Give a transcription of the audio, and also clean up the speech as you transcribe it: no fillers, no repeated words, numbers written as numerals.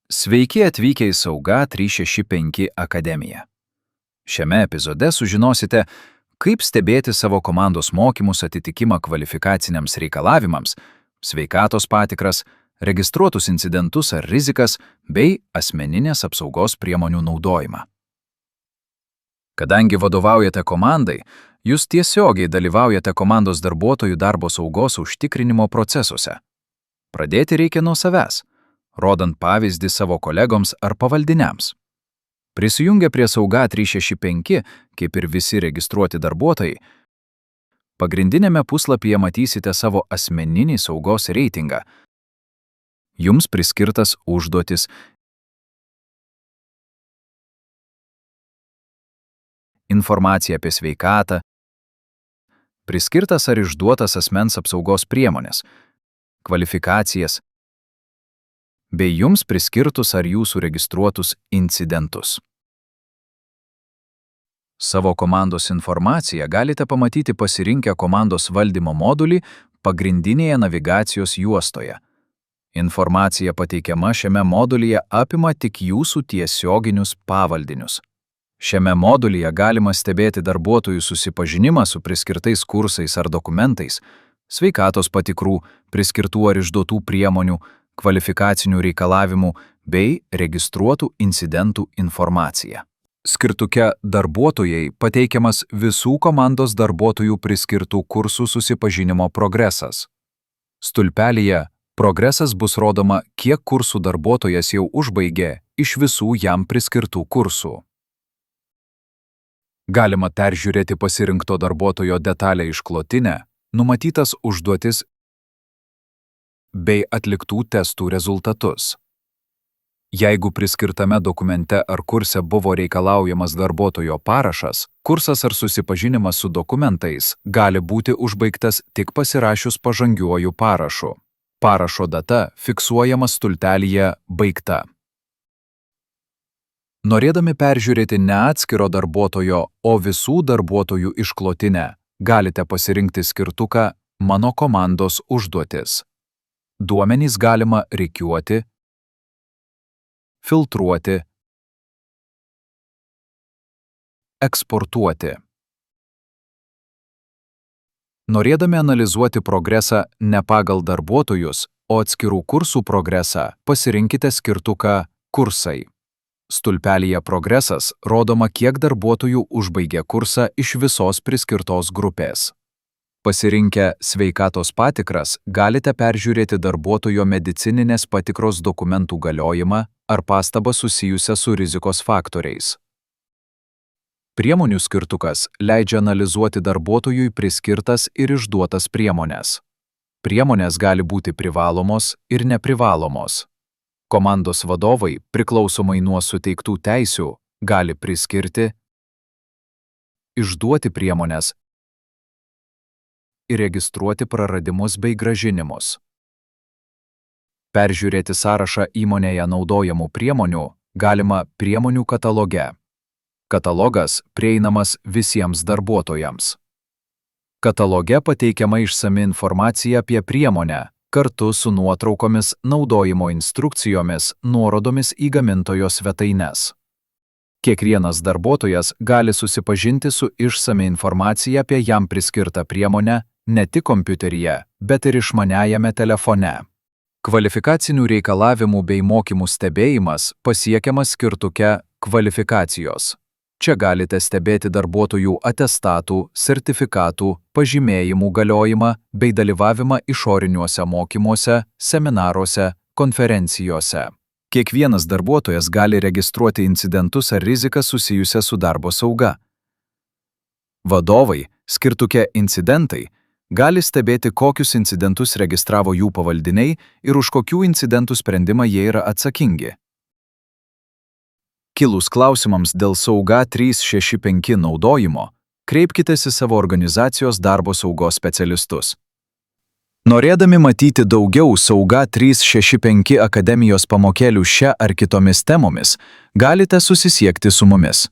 Sveiki atvykę į Sauga 365 akademiją. Šiame epizode sužinosite, kaip stebėti savo komandos mokymus atitikimą kvalifikaciniams reikalavimams, sveikatos patikras, registruotus incidentus ar rizikas bei asmeninės apsaugos priemonių naudojimą. Kadangi vadovaujate komandai, jūs tiesiogiai dalyvaujate komandos darbuotojų darbo saugos užtikrinimo procesuose. Pradėti reikia nuo savęs, rodant pavyzdį savo kolegoms ar pavaldiniams. Prisijungę prie Sauga 365, kaip ir visi registruoti darbuotojai, pagrindinėme puslapyje matysite savo asmeninį saugos reitingą. Jums priskirtas užduotis, informacija apie sveikatą, priskirtas ar išduotas asmens apsaugos priemonės, kvalifikacijas, bei jums priskirtus ar jūsų registruotus incidentus. Savo komandos informaciją galite pamatyti pasirinkę komandos valdymo modulį pagrindinėje navigacijos juostoje. Informacija pateikiama šiame modulyje apima tik jūsų tiesioginius pavaldinius. Šiame modulyje galima stebėti darbuotojų susipažinimą su priskirtais kursais ar dokumentais, sveikatos patikrų, priskirtų ar išduotų priemonių, kvalifikacinių reikalavimų bei registruotų incidentų informacija. Skirtuke Darbuotojai pateikiamas visų komandos darbuotojų priskirtų kursų susipažinimo progresas. Stulpelyje progresas bus rodoma, kiek kursų darbuotojas jau užbaigė iš visų jam priskirtų kursų. Galima peržiūrėti pasirinkto darbuotojo detalę išklotinę, numatytas užduotis bei atliktų testų rezultatus. Jeigu priskirtame dokumente ar kurse buvo reikalaujamas darbuotojo parašas, kursas ar susipažinimas su dokumentais gali būti užbaigtas tik pasirašius pažangiuoju parašu. Parašo data fiksuojama stulpelyje baigta. Norėdami peržiūrėti ne atskiro darbuotojo, o visų darbuotojų išklotinę, galite pasirinkti skirtuką Mano komandos užduotis. Duomenys galima rikiuoti, filtruoti, eksportuoti. Norėdami analizuoti progresą ne pagal darbuotojus, o atskirų kursų progresą, pasirinkite skirtuką Kursai. Stulpelyje progresas rodoma, kiek darbuotojų užbaigė kursą iš visos priskirtos grupės. Pasirinkę sveikatos patikras, galite peržiūrėti darbuotojo medicininės patikros dokumentų galiojimą ar pastabą susijusią su rizikos faktoriais. Priemonių skirtukas leidžia analizuoti darbuotojui priskirtas ir išduotas priemones. Priemonės gali būti privalomos ir neprivalomos. Komandos vadovai, priklausomai nuo suteiktų teisių, gali priskirti, išduoti priemones ir registruoti praradimus bei grąžinimus. Peržiūrėti sąrašą įmonėje naudojamų priemonių galima priemonių kataloge. Katalogas prieinamas visiems darbuotojams. Kataloge pateikiama išsami informacija apie priemonę, kartu su nuotraukomis, naudojimo instrukcijomis, nuorodomis į gamintojo svetaines. Kiekvienas darbuotojas gali susipažinti su išsami informacija apie jam priskirtą priemonę ne tik kompiuteryje, bet ir išmaniajame telefone. Kvalifikacinių reikalavimų bei mokymų stebėjimas pasiekiamas skirtuke Kvalifikacijos. Čia galite stebėti darbuotojų atestatų, sertifikatų, pažymėjimų galiojimą bei dalyvavimą išoriniuose mokymuose, seminaruose, konferencijose. Kiekvienas darbuotojas gali registruoti incidentus ar rizikas susijusią su darbo sauga. Vadovai, skirtuke Incidentai, gali stebėti, kokius incidentus registravo jų pavaldiniai ir už kokių incidentų sprendimą jie yra atsakingi. Kilus klausimams dėl Sauga 365 naudojimo, kreipkitės į savo organizacijos darbo saugos specialistus. Norėdami matyti daugiau Sauga 365 akademijos pamokėlių šia ar kitomis temomis, galite susisiekti su mumis.